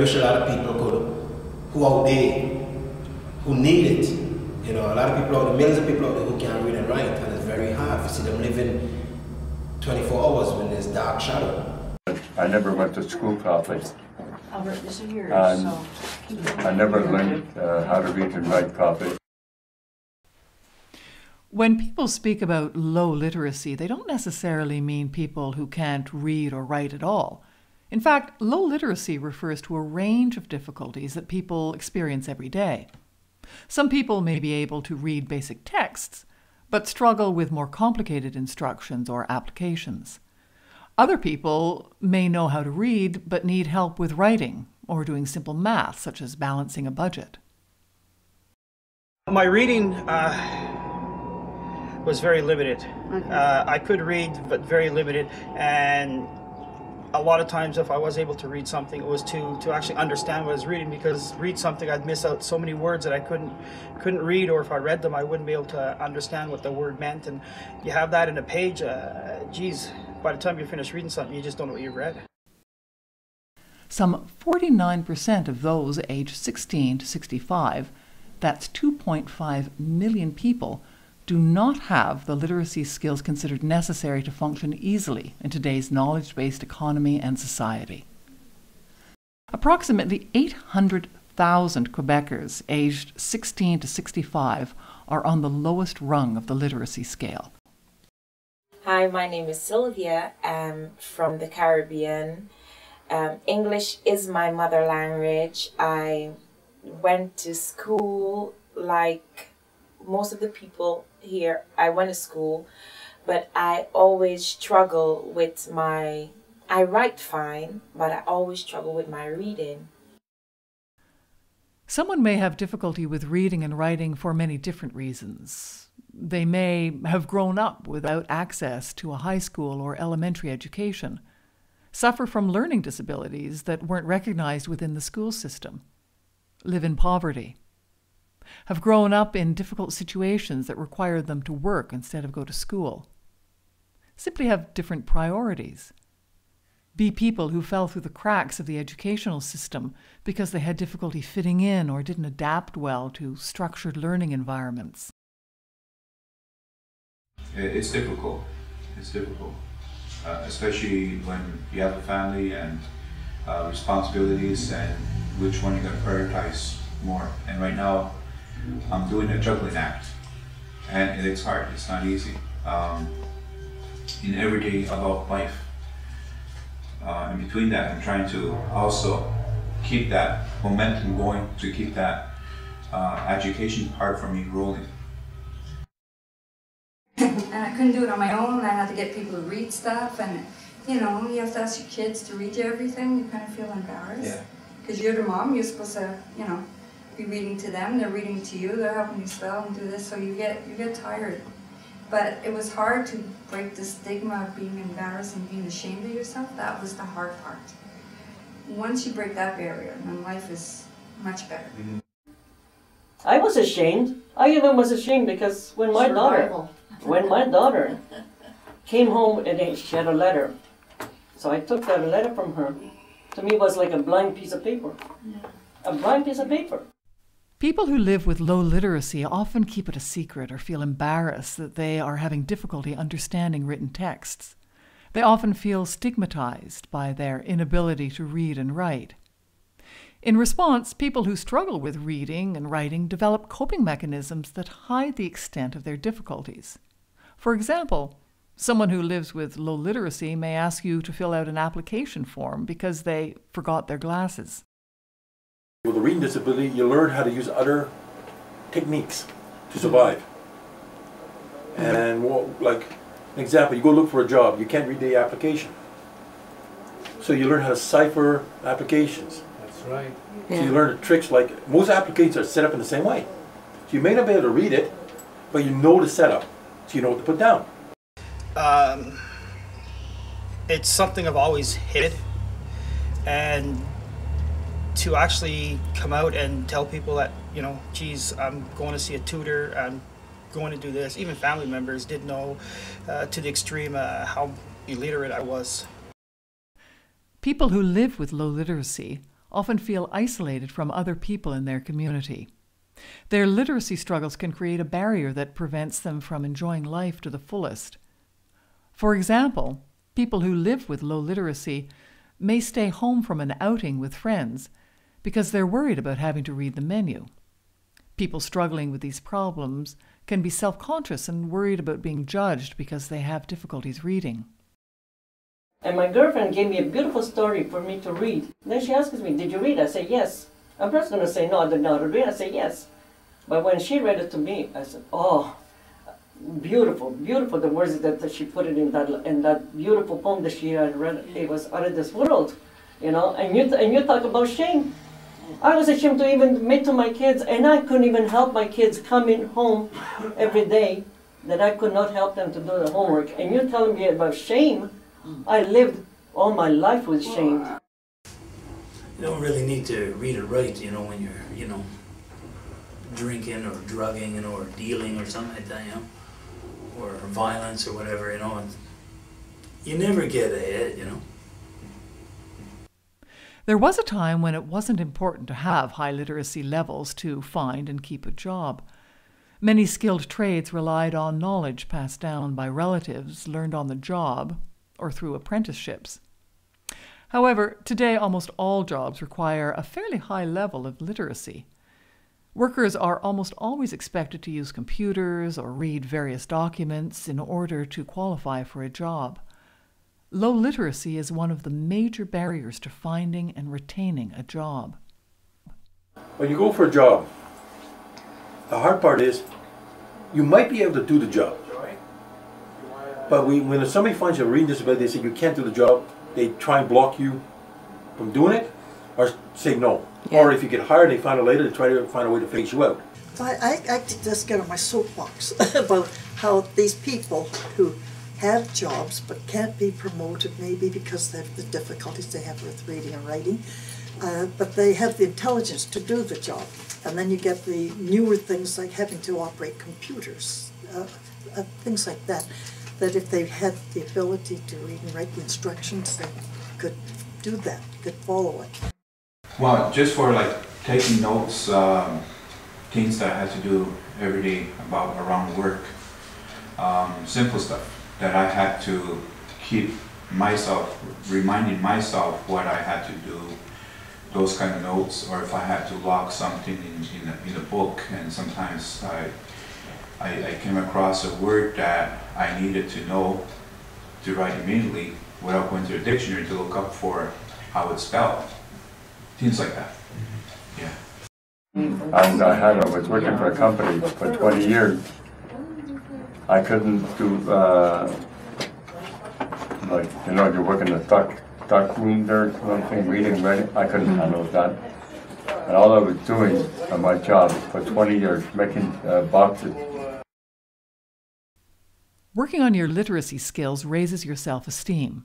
wish a lot of people could, who out there, who need it. You know, a lot of people out there, millions of people out there who can't read and write, and it's very hard to see them living 24 hours when there's dark shadow. I never went to school properly. Albert, this is yours, And so I never learned how to read and write properly. When people speak about low literacy, they don't necessarily mean people who can't read or write at all. In fact, low literacy refers to a range of difficulties that people experience every day. Some people may be able to read basic texts, but struggle with more complicated instructions or applications. Other people may know how to read, but need help with writing or doing simple math, such as balancing a budget. My reading was very limited. Okay. I could read, but very limited, and a lot of times if I was able to read something, it was to actually understand what I was reading, because read something I'd miss out so many words that I couldn't read, or if I read them I wouldn't be able to understand what the word meant. And you have that in a page, geez, by the time you finish reading something you just don't know what you've read. Some 49% of those aged 16 to 65, that's 2.5 million people, do not have the literacy skills considered necessary to function easily in today's knowledge-based economy and society. Approximately 800,000 Quebecers aged 16 to 65 are on the lowest rung of the literacy scale. Hi, my name is Sylvia. I'm from the Caribbean. English is my mother language. I went to school like most of the people here. I went to school, but I always struggle with I write fine, but I always struggle with my reading. Someone may have difficulty with reading and writing for many different reasons. They may have grown up without access to a high school or elementary education, suffer from learning disabilities that weren't recognized within the school system, live in poverty, have grown up in difficult situations that required them to work instead of go to school, simply have different priorities, be people who fell through the cracks of the educational system because they had difficulty fitting in or didn't adapt well to structured learning environments. It's difficult. It's difficult, especially when you have a family and responsibilities, and which one you're going to prioritize more. And right now, I'm doing a juggling act, and it's hard. It's not easy. In everyday adult life, in between that, I'm trying to also keep that momentum going, to keep that education part for me rolling. And I couldn't do it on my own. I had to get people to read stuff, and you know, you have to ask your kids to read you everything. You kind of feel embarrassed because you're the mom. You're supposed to, you know, be reading to them. They're reading to you. They're helping you spell and do this. So you get tired. But it was hard to break the stigma of being embarrassed and being ashamed of yourself. That was the hard part. Once you break that barrier, then life is much better. I was ashamed. I even was ashamed because when my daughter came home and she had a letter, so I took that letter from her. To me, it was like a blank piece of paper. A blank piece of paper. People who live with low literacy often keep it a secret or feel embarrassed that they are having difficulty understanding written texts. They often feel stigmatized by their inability to read and write. In response, people who struggle with reading and writing develop coping mechanisms that hide the extent of their difficulties. For example, someone who lives with low literacy may ask you to fill out an application form because they forgot their glasses. With a reading disability, you learn how to use other techniques to survive. And like an example, you go look for a job, you can't read the application. So you learn how to cipher applications. That's right. So you learn the tricks, like most applications are set up in the same way. So you may not be able to read it, but you know the setup, so you know what to put down. It's something I've always hated, and to actually come out and tell people that, you know, geez, I'm going to see a tutor, I'm going to do this. Even family members didn't know to the extreme how illiterate I was. People who live with low literacy often feel isolated from other people in their community. Their literacy struggles can create a barrier that prevents them from enjoying life to the fullest. For example, people who live with low literacy may stay home from an outing with friends because they're worried about having to read the menu. People struggling with these problems can be self-conscious and worried about being judged because they have difficulties reading. And my girlfriend gave me a beautiful story for me to read. Then she asks me, did you read? I say, yes. I'm just going to say, no, I did not read. I say, yes. But when she read it to me, I said, oh, beautiful, beautiful, the words that she put it in that beautiful poem that she had read. It was out of this world, you know. And you talk about shame. I was ashamed to even admit to my kids, and I couldn't even help my kids coming home every day, that I could not help them to do the homework. And you're telling me about shame? I lived all my life with shame. You don't really need to read or write, you know, when you're, you know, drinking or drugging, you know, or dealing or something like that, you know, or violence or whatever, you know. And you never get ahead, you know. There was a time when it wasn't important to have high literacy levels to find and keep a job. Many skilled trades relied on knowledge passed down by relatives, learned on the job, or through apprenticeships. However, today almost all jobs require a fairly high level of literacy. Workers are almost always expected to use computers or read various documents in order to qualify for a job. Low literacy is one of the major barriers to finding and retaining a job. When you go for a job, the hard part is you might be able to do the job. But when somebody finds you a reading disability, they say you can't do the job, they try and block you from doing it, or say no. Yeah. Or if you get hired, they find out later, they try to find a way to phase you out. I just get on my soapbox about how these people who have jobs but can't be promoted, maybe because of the difficulties they have with reading and writing, but they have the intelligence to do the job. And then you get the newer things like having to operate computers, things like that, that if they had the ability to read and write the instructions, they could do that, could follow it. Well, just for like taking notes, things that I had to do every day around work, simple stuff that I had to keep myself, reminding myself what I had to do, those kind of notes, or if I had to log something in a book, and sometimes I came across a word that I needed to know to write immediately without going to the dictionary to look up for how it's spelled. Things like that. Yeah. And I was working for a company for 20 years. I couldn't do, like, you know, you're working the stock room there, something, reading, writing. I couldn't handle that. And all I was doing on my job for 20 years, making boxes. Working on your literacy skills raises your self-esteem.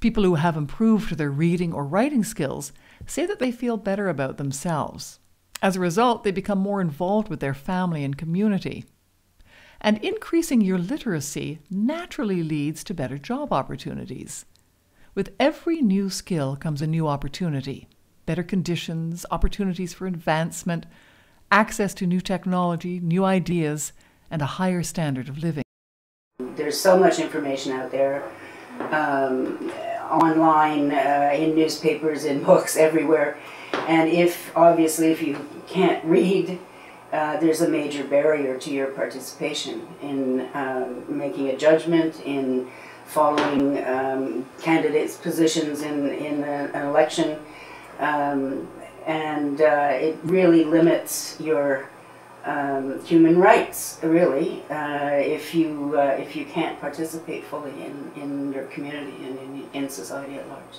People who have improved their reading or writing skills say that they feel better about themselves. As a result, they become more involved with their family and community. And increasing your literacy naturally leads to better job opportunities. With every new skill comes a new opportunity, better conditions, opportunities for advancement, access to new technology, new ideas, and a higher standard of living. There's so much information out there, online, in newspapers, in books, everywhere. And obviously if you can't read, there's a major barrier to your participation in making a judgment, in following candidates' positions in an election, and it really limits your human rights, really, if you can't participate fully in your community and in society at large.